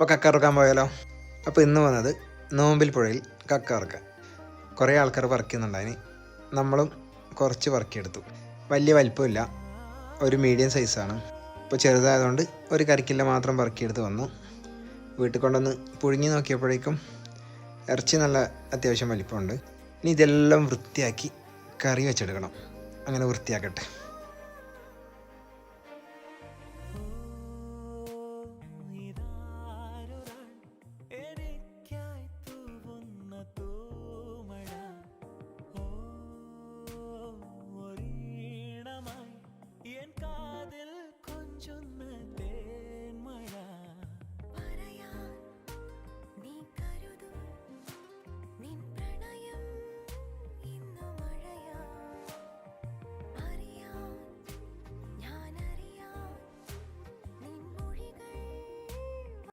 അപ്പോൾ കക്ക ഇറക്കാൻ പോയാലോ? അപ്പോൾ ഇന്ന് വന്നത് നോമ്പിൽ പുഴയിൽ കക്ക ഇറക്കാൻ. കുറേ ആൾക്കാർ പറിക്കുന്നുണ്ടായിന്. നമ്മളും കുറച്ച് പറക്കിയെടുത്തു. വലിയ വലിപ്പമില്ല, ഒരു മീഡിയം സൈസാണ്. ഇപ്പോൾ ചെറുതായതുകൊണ്ട് ഒരു കറിക്കില്ല മാത്രം പറക്കിയെടുത്ത് വന്നു. വീട്ടിൽ കൊണ്ടുവന്ന് പുഴുങ്ങി നോക്കിയപ്പോഴേക്കും ഇറച്ചി നല്ല അത്യാവശ്യം വലിപ്പമുണ്ട്. ഇനി ഇതെല്ലാം വൃത്തിയാക്കി കറി വെച്ചെടുക്കണം. അങ്ങനെ വൃത്തിയാക്കട്ടെ.